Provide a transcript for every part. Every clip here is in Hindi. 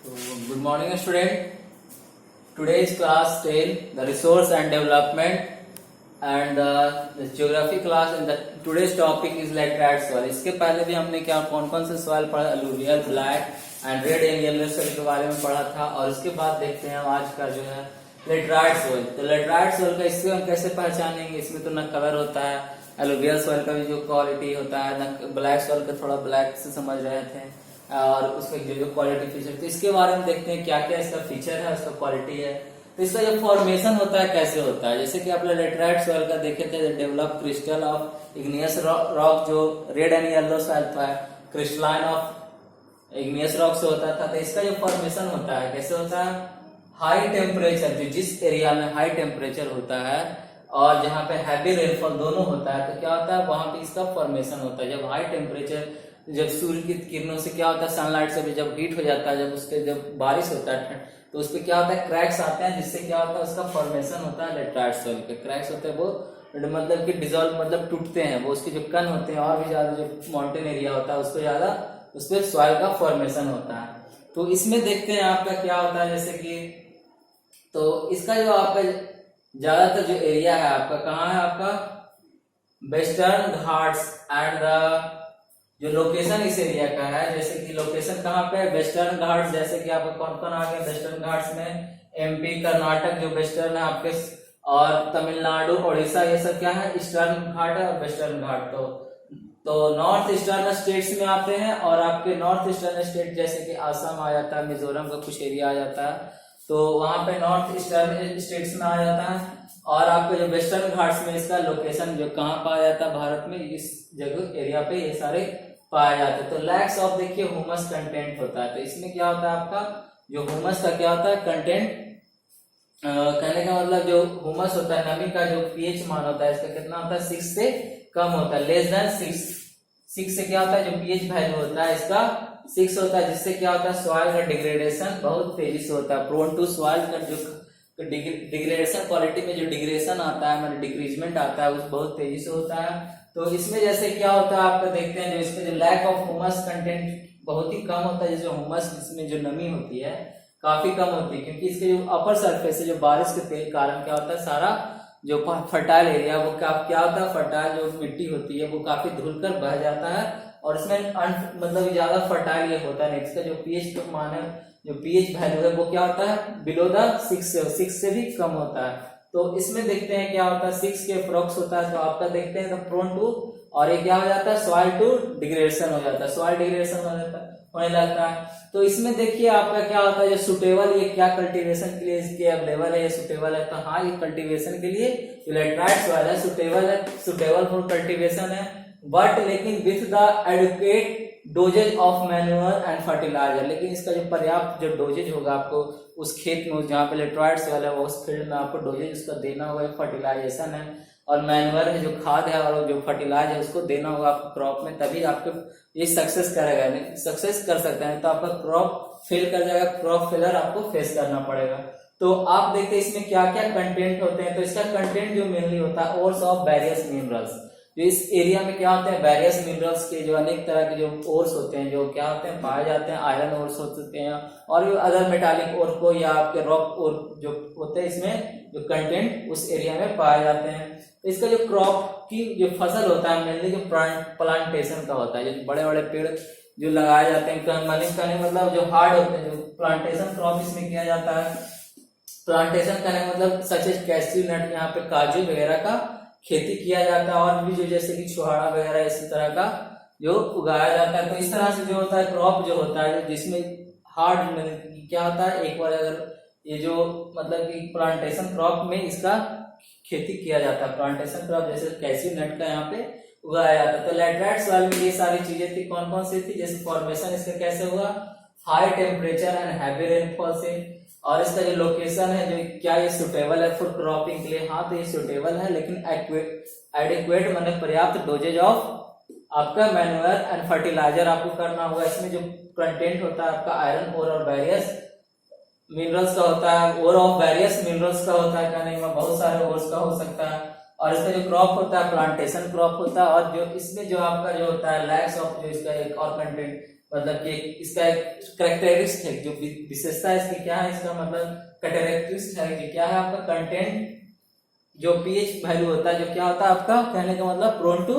Good morning, student. Today is class 10, the resource and development, and the geography class. And today's topic is laterite soil. इसके पहले भी हमने क्या कौन कौन से सॉइल पढ़ा, alluvial, black and red and yellow soil के बारे में पढ़ा था। और इसके बाद देखते हैं आज का जो है लेटराइट सोइल। तो लेटराइट सोइल का इससे हम कैसे पहचानेंगे? इसमें तो न कलर होता है, अलूवियल सोइल का भी जो क्वालिटी होता है, न ब्लैक सोइल का थोड़ा ब्लैक से समझ रहे थे, और उसमें जो क्वालिटी फीचर, तो इसके बारे में देखते हैं क्या क्या इसका फीचर है, उसका क्वालिटी है। तो इसका जो फॉर्मेशन होता है कैसे होता है, जैसे कि आप लेटराइट सॉइल का देखे थे, develop crystal of igneous rock, जो रेड एंड येलो सॉइल था, क्रिस्टलाइन ऑफ इग्नियस रॉक से होता था। तो इसका जो फॉर्मेशन होता है कैसे होता है? हाई टेम्परेचर, जो जिस एरिया में हाई टेम्परेचर होता है और जहाँ पे हैवी रेनफॉल दोनों होता है, तो क्या होता है वहां पे इसका फॉर्मेशन होता है। जब हाई टेम्परेचर, जब सूर्य की किरणों से क्या होता है, सनलाइट से भी जब हीट हो जाता है, जब उसके जब बारिश होता है तो उस पर क्या होता है, क्रैक्स आते हैं, जिससे क्या होता है उसका फॉर्मेशन होता है लेटराइट सॉइल के। क्रैक्स होते हैं वो मतलब कि डिजोल्व, मतलब टूटते हैं वो, उसके जो कण होते हैं और भी ज्यादा, जो माउंटेन एरिया होता है उसको ज्यादा, उस पर सॉइल का फॉर्मेशन होता है। तो इसमें देखते हैं आपका क्या होता है, जैसे कि तो इसका जो आपका ज्यादातर जो एरिया है आपका कहाँ है, आपका वेस्टर्न घाट्स एंड द जो लोकेशन इस एरिया का है, जैसे कि लोकेशन कहाँ पे है, वेस्टर्न घाट्स। जैसे कि आपको कौन कौन आ गया वेस्टर्न घाट्स में? एमपी, कर्नाटक जो वेस्टर्न है आपके, और तमिलनाडु, उड़ीसा, ये सब क्या है, ईस्टर्न घाट है और वेस्टर्न घाट। तो नॉर्थ ईस्टर्न स्टेट्स में आते हैं, और आपके नॉर्थ ईस्टर्न स्टेट जैसे कि आसाम आ जाता है, मिजोरम का कुछ एरिया आ जाता है, तो वहां पे नॉर्थ ईस्टर्न स्टेट्स में आ जाता है। और आपके जो वेस्टर्न घाट्स में इसका लोकेशन जो कहाँ पाया जाता है भारत में, इस जगह एरिया पे ये सारे पाया जाता है। तो लैक्स ऑफ देखिए ह्यूमस कंटेंट होता है। तो इसमें क्या होता है आपका जो ह्यूमस का क्या होता है कंटेंट, कहने का मतलब जो ह्यूमस होता है, नमी का जो पीएच मान होता है इसका कितना होता है, 6 से कम होता है, लेस देन 6 से क्या होता है, जो पीएच वैल्यू होता है इसका 6 होता है, जिससे क्या होता है सॉइल का डिग्रेडेशन बहुत तेजी से होता है। प्रोन टू सॉइल का जो डिग्रेडेशन, क्वालिटी में जो डिग्रेडेशन आता है, मतलब डिक्रीजमेंट आता है, वो बहुत तेजी से होता है। तो इसमें जैसे क्या होता है आपका देखते हैं, जो इसमें जो लैक ऑफ ह्यूमस कंटेंट बहुत ही कम होता है, जो ह्यूमस इसमें जो नमी होती है काफी कम होती है, क्योंकि इसके जो अपर सरफेस है, जो बारिश के तेल कारण क्या होता है, सारा जो फर्टाइल एरिया वो क्या होता है, फर्टाइल जो मिट्टी होती है वो काफी धुलकर बह जाता है, और इसमें मतलब ज्यादा फर्टाइल ये होता है। इसका जो पीएच तो मान है, जो पीएच वैल्यू है वो क्या होता है, बिलो द 6 से भी कम होता है। तो इसमें देखते हैं क्या होता है, 6 के अप्रोक्स होता है, तो आपका देखते हैं प्रोन टू, और ये क्या हो जाता है, सॉइल टू डिग्रेडेशन हो जाता है, सॉइल डिग्रेडेशन होने लगता है। तो इसमें देखिए आपका क्या होता है, जो सुटेबल, ये क्या कल्टीवेशन के लिए इसके अवेलेबल है, ये सुटेबल है, तो हाँ ये कल्टीवेशन के लिए जो लेटराइट सॉइल है सुटेबल फॉर कल्टीवेशन है, बट लेकिन with the adequate doses of manure and fertiliser. लेकिन इसका जो पर्याप्त जो डोजेज होगा आपको उस खेत में, जहाँ पे लेटराइट सॉइल है, उस फील्ड में आपको डोजेज उसका देना होगा, फर्टिलाइजेशन है और मैन्योर है, जो खाद है और जो फर्टिलाइजर है उसको देना होगा आपको क्रॉप में, तभी आपको ये सक्सेस करेगा, नहीं सक्सेस कर सकते हैं तो आपका क्रॉप फेल कर जाएगा, क्रॉप फेलर आपको फेस करना पड़ेगा। तो आप देखते हैं इसमें क्या क्या कंटेंट होते हैं। तो इसका कंटेंट जो मेनली होता है ओर्स ऑफ वेरियस मिनरल्स, जो इस एरिया में क्या होते हैं, वेरियस मिनरल्स के जो अनेक तरह के जो ओर्स होते हैं, जो क्या होते हैं पाए जाते हैं, आयरन ओर्स होते हैं और भी अदर मेटालिक ओर को, या आपके रॉक ओर जो होते हैं, इसमें जो कंटेंट उस एरिया में पाए जाते हैं। तो इसका जो क्रॉप की जो फसल होता है मेनली जो प्लांटेशन का होता है, जो बड़े बड़े पेड़ जो लगाए जाते हैं, मतलब जो हार्ड होते हैं, जो प्लांटेशन क्रॉप इसमें किया जाता है। प्लांटेशन करने मतलब सच एज कैश्यू नट, यहाँ पे काजू वगैरह का खेती किया जाता है, और भी जो जैसे कि छुहाड़ा वगैरह इसी तरह का जो उगाया जाता है। तो इस तरह से जो होता है क्रॉप जो होता है, जिसमें हार्ड क्या होता है, एक बार अगर ये जो मतलब कि प्लांटेशन क्रॉप में इसका खेती किया जाता है, प्लांटेशन क्रॉप जैसे कैश्यू नट का यहाँ पे उगाया जाता है। तो लेटराइट सॉइल में ये सारी चीजें थी, कौन कौन सी थी, जैसे फॉर्मेशन इसका कैसे हुआ, high temperature and heavy rainfall से, और इसका जो लोकेशन है, जो क्या ये सुटेबल है फॉर क्रॉपिंग के लिए, हाँ तो ये सुटेबल है, लेकिन एडिक्वेट मतलब पर्याप्त डोजेज ऑफ आपका मैन्योर एंड फर्टिलाइजर आपको करना होगा। इसमें जो कंटेंट होता है आपका आयरन ओर और वेरियस मिनरल्स का होता है, ओर ऑफ वेरियस मिनरल्स का होता है, कहने में बहुत सारे ओर्स का हो सकता है। और इसका जो क्रॉप होता है प्लांटेशन क्रॉप होता है, और जो इसमें जो आपका जो होता है लैक्स ऑफ, जो इसका एक और कंटेंट मतलब कि इसका एक कैरेक्टरिस्टिक जो विशेषता है इसकी क्या है, इसका मतलब कैरेक्टरिस्टिक है कि क्या है आपका कंटेंट जो पीएच वैल्यू होता है, जो क्या होता है आपका कहने का मतलब प्रोन टू,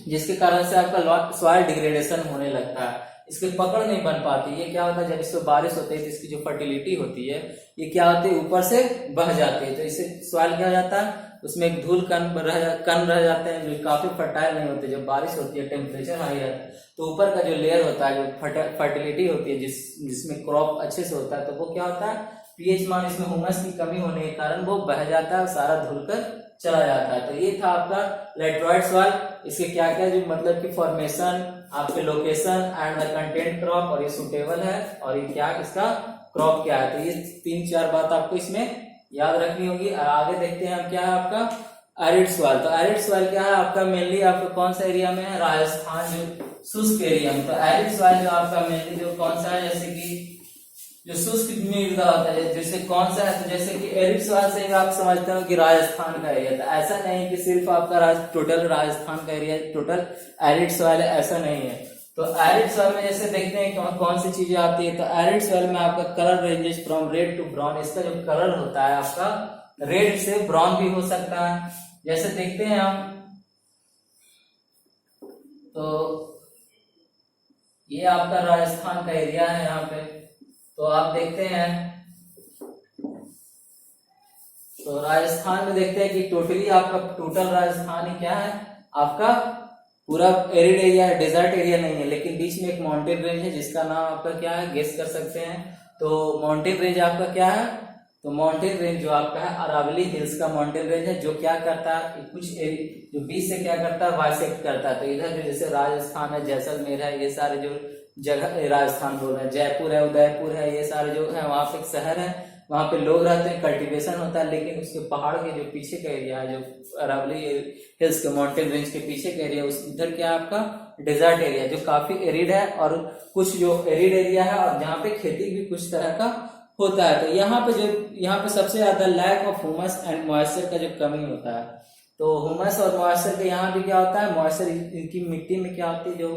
जिसके कारण से आपका सॉइल डिग्रेडेशन होने लगता है, इसकी पकड़ नहीं बन पाती। ये क्या होता है जब इस पर बारिश होती है तो इसकी जो फर्टिलिटी होती है ये क्या होती है ऊपर से बह जाती है, तो इससे सॉइल क्या हो जाता है उसमें एक धूल कण रह जाते हैं जो काफी फर्टाइल नहीं होते। जब बारिश होती है टेम्परेचर हाई रहता है तो ऊपर का जो लेयर होता है जो फर्टिलिटी होती है जिसमें क्रॉप अच्छे से होता है, तो वो क्या होता है पीएच मान इसमें ह्यूमस की कमी होने के कारण वो बह जाता है, सारा धुलकर चला जाता है। तो ये था आपका लेटरॉइड सॉइल। इसके क्या क्या जो मतलब कि फॉर्मेशन, आपके location and the content crop, और ये सुटेबल है, और ये क्या इसका क्रॉप क्या है। तो ये 3-4 बात आपको इसमें याद रखनी होगी। और आगे देखते हैं हम क्या है आपका एरिड सॉइल। तो एरिड सॉइल क्या है आपका मेनली आपका कौन सा एरिया में है, राजस्थान जो शुष्क एरिया में। तो एरिड सॉइल जो आपका मेनली जो कौन सा है, जैसे कि जो शुष्क मृदा होता है जैसे कौन सा है, तो जैसे कि एरिड सॉइल से आप समझते हो कि राजस्थान का एरिया। तो ऐसा नहीं कि सिर्फ आपका टोटल राजस्थान का एरिया टोटल एरिड सॉइल है, ऐसा नहीं है। तो एरिड सॉइल में जैसे देखते हैं कौन सी चीजें आती है। तो एरिड सॉइल में आपका colour ranges from red to brown. इसका जो कलर होता है आपका रेड से ब्राउन भी हो सकता है। जैसे देखते हैं हम, तो ये आपका राजस्थान का एरिया है यहाँ पे। तो आप देखते हैं, तो राजस्थान में देखते हैं कि टोटली आपका टोटल राजस्थान ही क्या है आपका पूरा एरिड एरिया है, डेजर्ट एरिया नहीं है। लेकिन बीच में एक माउंटेन रेंज है जिसका नाम आपका क्या है गेस कर सकते हैं। तो माउंटेन रेंज आपका क्या है, तो माउंटेन रेंज जो आपका है अरावली हिल्स का माउंटेन रेंज है, जो क्या करता है कुछ जो बीच से क्या करता है बाइसेक्ट करता है। तो इधर जो जैसे राजस्थान है, जैसलमेर है, ये सारे जो जगह राजस्थान बोल रहे हैं, जयपुर है, उदयपुर है, ये सारे जो है वहां पे एक शहर है, वहां पे लोग रहते हैं, कल्टीवेशन होता है। लेकिन उसके पहाड़ के जो पीछे का एरिया है, जो अरावली हिल्स के माउंटेन रेंज के पीछे का एरिया, उस इधर क्या है आपका डेजर्ट एरिया जो काफी एरिड है, और कुछ जो एरिड एरिया है और जहाँ पे खेती भी कुछ तरह का होता है। तो यहाँ पे सबसे ज्यादा lack of humus and moisture का जो कमी होता है। तो ह्यूमस और मॉइस्चर के यहाँ भी क्या होता है, मॉइस्चर इनकी मिट्टी में क्या होती है, जो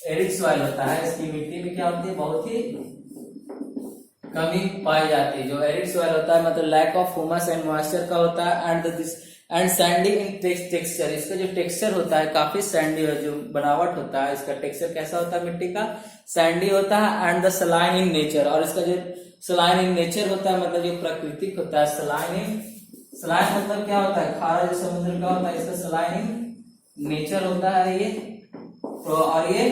एरिड सॉइल होता है इसकी मिट्टी में क्या होती है बहुत ही कमी पाई जाती है। जो एरिड सॉइल होता है मतलब lack of humus and moisture का होता है, एंड सैंडी इन टेक्सचर। इसका जो टेक्सचर होता है काफी सैंडी है, जो बनावट होता है इसका टेक्सचर कैसा होता है मिट्टी का सैंडी होता है। And the saline in nature, और इसका जो सलाइन इन नेचर होता है मतलब जो प्राकृतिक होता है, सलाइन मतलब क्या होता है खारा जो समुद्र का होता है, इसका सलाइन इन नेचर होता है ये। तो और ये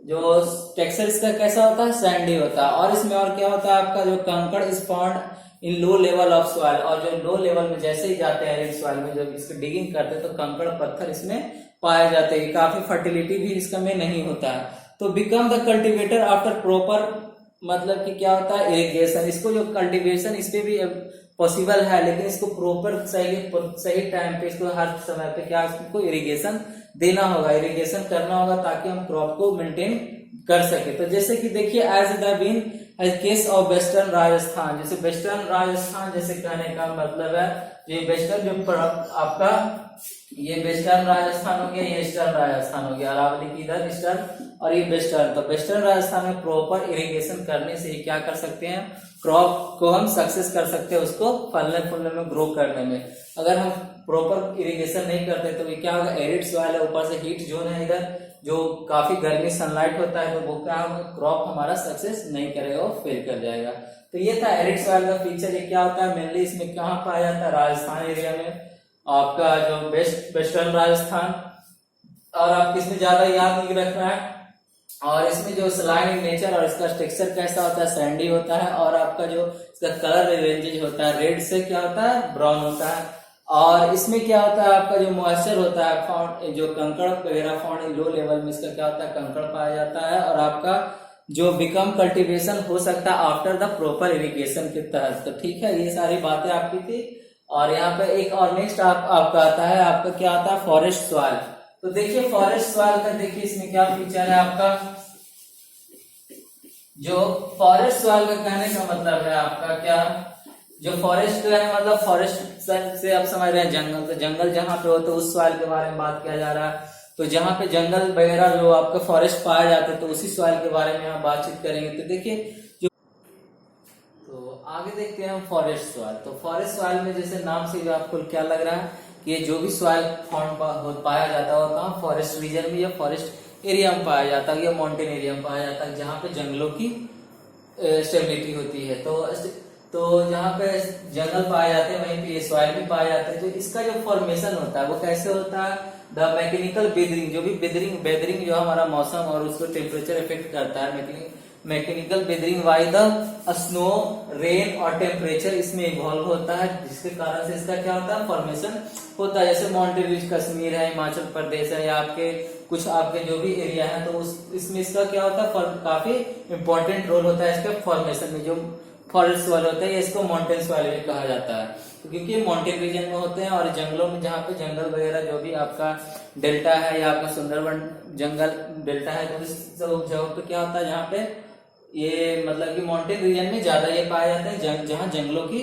जो टेक्सचर इसका कैसा होता है सैंडी होता है। और इसमें और क्या होता है आपका जो कंकड़ is found in low level of soil, और जो लो लेवल में जैसे ही जाते हैं एरिड सॉइल में जब इसकी डिगिंग करते हैं तो कंकड़ पत्थर इसमें पाए जाते हैं। काफी फर्टिलिटी भी इसका में नहीं होता है। तो become the cultivator after proper, मतलब कि क्या होता है इरिगेशन। इसको जो कल्टिवेशन इस पे भी पॉसिबल है, लेकिन इसको प्रॉपर सही टाइम पे इसको हर समय पे क्या इसको इरिगेशन देना होगा, इरिगेशन करना होगा ताकि हम क्रॉप को मेंटेन कर सके। तो जैसे कि देखिए as the been case of western Rajasthan, जैसे वेस्टर्न राजस्थान जैसे कहने का मतलब है ये वेस्टर्न जो आपका ये वेस्टर्न राजस्थान हो गया, ये ईस्टर्न राजस्थान हो गया, अरावली की इधर ईस्टर्न और ये वेस्टर्न। तो वेस्टर्न राजस्थान में प्रॉपर इरिगेशन करने से क्या कर सकते हैं क्रॉप को हम सक्सेस कर सकते हैं, उसको फलने फूलने में ग्रो करने में। अगर हम प्रॉपर इरिगेशन नहीं करते तो ये क्या होगा एरिड सॉइल है, ऊपर से हीट जोन है इधर जो काफी गर्मी सनलाइट होता है, तो वो क्या होगा क्रॉप हमारा सक्सेस नहीं करेगा और फेल कर जाएगा। तो ये था एरिड सॉइल का फीचर। ये क्या होता है मेनली इसमें कहाँ पाया जाता है राजस्थान एरिया में, आपका जो वेस्टर्न राजस्थान। और आपको इसमें ज्यादा याद नहीं रखना है। और इसमें जो सलाइन इन नेचर और इसका टेक्सचर कैसा होता है सैंडी होता है, और आपका जो इसका कलर रेंजेज होता है रेड से क्या होता है ब्राउन होता है। और इसमें क्या होता है आपका जो मॉइस्चर होता है फाउंड, जो कंकड़ वगैरह फाउंड लो लेवल में इसका क्या होता है कंकड़ पाया जाता है। और आपका जो बिकम कल्टीवेशन हो सकता है आफ्टर द प्रॉपर इरिगेशन के तहत। तो ठीक है ये सारी बातें आपकी थी। और यहाँ पे एक और नेक्स्ट आपका आता है, आपका क्या आता है फॉरेस्ट सॉइल। तो देखिए फॉरेस्ट सॉइल का देखिए इसमें क्या फीचर है आपका, जो फॉरेस्ट सॉइल का कहने का मतलब है आपका क्या, जो फॉरेस्ट है मतलब फॉरेस्ट से आप समझ रहे हैं जंगल, तो जंगल जहां पे हो तो उस सॉइल के बारे में बात किया जा रहा है। तो जहाँ पे जंगल वगैरह जो आपका फॉरेस्ट पाया जाता है तो उसी सॉइल के बारे में हम बातचीत करेंगे। तो देखिए जो, तो आगे देखते हैं हम फॉरेस्ट सॉइल। तो फॉरेस्ट सॉइल में जैसे नाम से जो आपको क्या लग रहा है कि ये जो भी सॉइल फाउंड पाया जाता है वो कहाँ फॉरेस्ट रीजन में या फॉरेस्ट एरिया में पाया जाता है या माउंटेन एरिया में पाया जाता है जहाँ पे जंगलों की स्टेबिलिटी होती है। तो जहाँ पे जंगल पाए जाते हैं वहीं पे ये सॉइल भी पाया जाता है। तो इसका जो फॉर्मेशन होता है वो कैसे होता है, द मैकेनिकल वेदरिंग, जो भी वेदरिंग जो हमारा मौसम और उसको टेम्परेचर इफेक्ट करता है, mechanical weathering why the snow rain और टेम्परेचर इसमें इन्वॉल्व होता है, जिसके कारण से इसका क्या होता है फॉर्मेशन होता है। जैसे माउंटेन रिज कश्मीर है, हिमाचल प्रदेश है, या आपके कुछ आपके जो भी एरिया है तो इसमें इसका क्या होता है काफी इंपॉर्टेंट रोल होता है इसके फॉर्मेशन में। जो फॉरेस्ट सॉइल होता है इसको माउंटेन सॉइल भी कहा जाता है, तो क्योंकि माउंटेन रीजन में होते हैं और जंगलों में जहाँ पे जंगल वगैरह जो भी आपका डेल्टा है या आपका सुंदरवन जंगल डेल्टा है तो इस सब जगह पे क्या होता है जहाँ पे ये मतलब कि माउंटेन रीजन में ज्यादा ये पाए जाते हैं जहाँ जंगलों की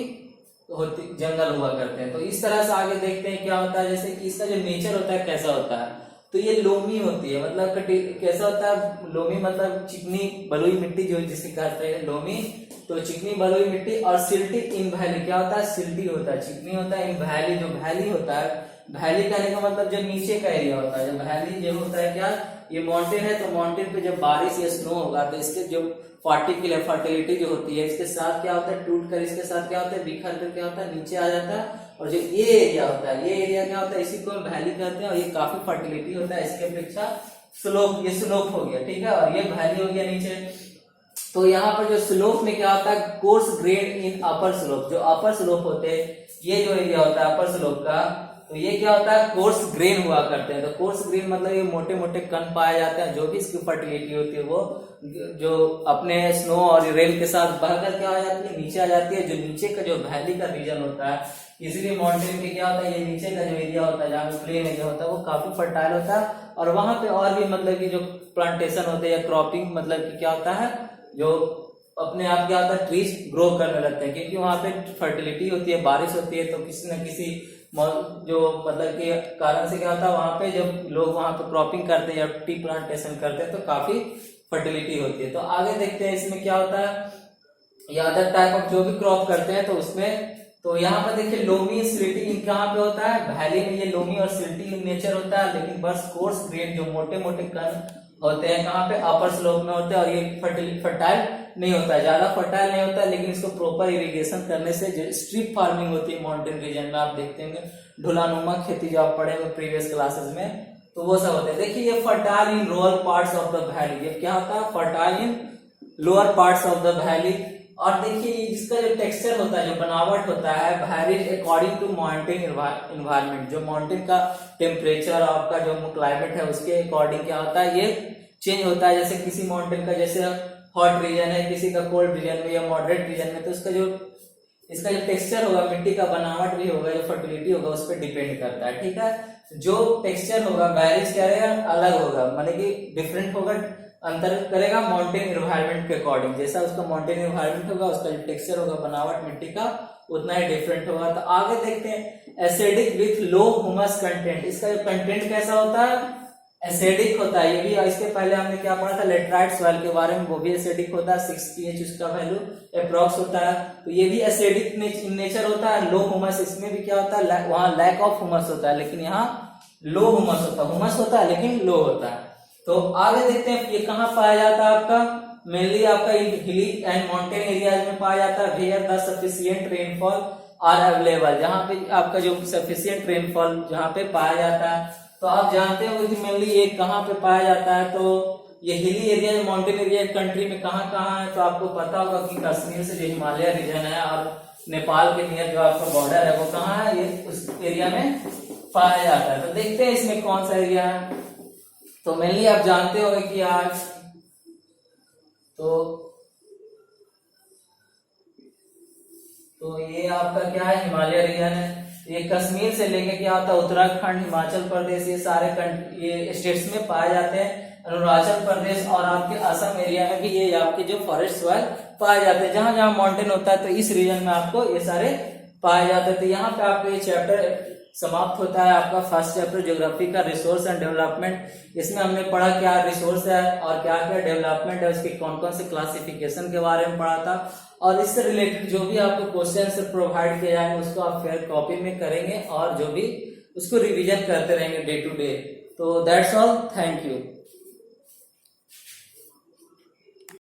जंगल हुआ करते हैं। तो इस तरह से आगे देखते हैं क्या होता है, जैसे कि इसका जो नेचर होता है कैसा होता है। तो ये लोमी होती है, मतलब कैसा होता है लोमी, मतलब चिकनी बलुई मिट्टी जो जिसे कहते हैं लोमी। तो चिकनी बलुई मिट्टी और सिल्टी इन वैली, क्या होता है सिल्टी होता है, चिकनी होता है इन वैली, जो वैली होता है, वैली कहने का मतलब जो नीचे का एरिया होता है। जब वैली जो होता है क्या, ये माउंटेन है तो माउंटेन पे जब बारिश या स्नो होगा तो इसके जो फर्टिलिटी जो होती है इसके साथ क्या होता है टूट कर इसके साथ क्या होता है बिखर कर क्या होता है नीचे आ जाता है। और जो ये एरिया होता है ये एरिया क्या होता है इसी को वैली कहते हैं और ये काफी फर्टिलिटी होता है। इसके अपेक्षा स्लोप, ये स्लोप हो गया ठीक है, और ये वैली हो गया नीचे। तो यहाँ पर जो स्लोप में क्या होता है coarse grain in upper slope, जो अपर स्लोप होते हैं ये जो एरिया होता है अपर स्लोप का, तो ये क्या होता है कोर्स ग्रेन हुआ करते हैं। तो कोर्स ग्रेन मतलब ये मोटे मोटे कण पाए जाते हैं, जो भी इसकी फर्टिलिटी होती है वो जो अपने स्नो और रेन के साथ बहकर क्या हो जाती है नीचे आ जाती है। जो नीचे का जो वैली का रीजन होता है, इसीलिए माउंटेन के क्या होता है ये नीचे का जो एरिया होता है जहाँ पे प्लेन एरिया होता है वो काफी फर्टाइल होता है। और वहां पे और भी मतलब की जो प्लांटेशन होते हैं या क्रॉपिंग मतलब की क्या होता है जो अपने आप क्या होता है ट्रीज ग्रो करने लगते हैं, क्योंकि वहां पे फर्टिलिटी होती है, बारिश होती है, तो किसी न किसी जो मतलब के कारण से क्या होता है वहां पे जब लोग वहां पे क्रॉपिंग करते हैं या टी प्लांटेशन करते हैं तो काफी फर्टिलिटी होती है। तो आगे देखते हैं इसमें क्या होता है या अदर टाइप ऑफ जो भी क्रॉप करते हैं तो उसमें, तो यहाँ पर देखिए लोमी सिल्टी कहाँ पे होता है वैली में, ये लोमी और सिल्टी नेचर होता है, लेकिन बस कोर्स ग्रेन जो मोटे मोटे कण होते हैं कहाँ पे अपर स्लोप में होते हैं और ये फर्टाइल नहीं होता है, ज्यादा फर्टाइल नहीं होता है। लेकिन इसको प्रॉपर इरिगेशन करने से जो स्ट्रिप फार्मिंग होती है माउंटेन रीजन में आप देखते होंगे ढुलानुमा खेती जो आप पढ़े प्रीवियस क्लासेस में, तो वो सब होता है। देखिए ये fertile in lower parts of the valley, ये क्या होता है fertile in lower parts of the valley. और देखिए इसका जो टेक्सचर होता है जो बनावट होता है varies according to mountain environment, जो माउंटेन का टेम्परेचर और आपका जो क्लाइमेट है उसके अकॉर्डिंग क्या होता है ये चेंज होता है। जैसे किसी माउंटेन का जैसे हॉट रीजन है, किसी का कोल्ड रीजन में या मॉडरेट रीजन में, तो इसका जो टेक्सचर होगा मिट्टी का बनावट भी होगा, जो फर्टिलिटी होगा उस पर डिपेंड करता है ठीक है। जो टेक्सचर होगा वैरीज क्या रहेगा अलग होगा, माने कि डिफरेंट होगा, अंतर करेगा माउंटेन एनवायरनमेंट के अकॉर्डिंग। जैसा उसका माउंटेन एनवायरनमेंट होगा उसका जो टेक्सचर होगा बनावट मिट्टी का उतना ही डिफरेंट होगा। तो आगे देखते हैं acidic with low humus content, इसका जो कंटेंट कैसा होता है एसिडिक होता है। ये भी इसके पहले हमने क्या पढ़ा था लेटराइट सॉइल के बारे में, वो भी एसिडिक होता है, 6 pH उसका वैल्यू अप्रॉक्स होता है। तो ये भी एसिडिक नेचर होता है। लो ह्यूमस इसमें भी क्या होता है वहां लैक ऑफ ह्यूमस होता है, लेकिन यहाँ लो ह्यूमस होता है लेकिन लो होता है। तो आगे देखते हैं ये कहाँ पाया जाता है आपका मेनली आपका हिली एंड माउंटेन एरियाज में पाया जाता है। Where the sufficient rainfall are available, जहाँ पे आपका जो सफिशिएंट रेनफॉल जहाँ पे पाया जाता है। तो आप जानते हो कि मेनली ये कहाँ पे पाया जाता है, तो ये hilly area mountain area country में कहाँ कहाँ है। तो आपको पता होगा कि कश्मीर से जो हिमालय रीजन है और नेपाल के नियर जो आपका बॉर्डर है वो कहाँ है, ये उस एरिया में पाया जाता है। तो देखते हैं इसमें कौन सा एरिया है। तो मेनली आप जानते हो कि आज तो ये आपका क्या है हिमालय रीजन है। ये कश्मीर से लेके क्या होता है उत्तराखंड हिमाचल प्रदेश ये सारे ये स्टेट्स में पाए जाते हैं। अरुणाचल प्रदेश और आपके असम एरिया में भी ये आपके जो फॉरेस्ट सॉइल पाए जाते हैं। जहां जहां माउंटेन होता है तो इस रीजन में आपको ये सारे पाए जाते हैं। तो यहाँ पे आपको ये चैप्टर समाप्त होता है आपका फर्स्ट चैप्टर ज्योग्राफी का, रिसोर्स एंड डेवलपमेंट। इसमें हमने पढ़ा क्या रिसोर्स है और क्या क्या डेवलपमेंट है, उसके कौन कौन से क्लासिफिकेशन के बारे में पढ़ा था, और इससे रिलेटेड जो भी आपको क्वेश्चन प्रोवाइड किए जाएंगे उसको आप फिर कॉपी में करेंगे और जो भी उसको रिविजन करते रहेंगे डे टू डे। तो दैट्स ऑल, थैंक यू।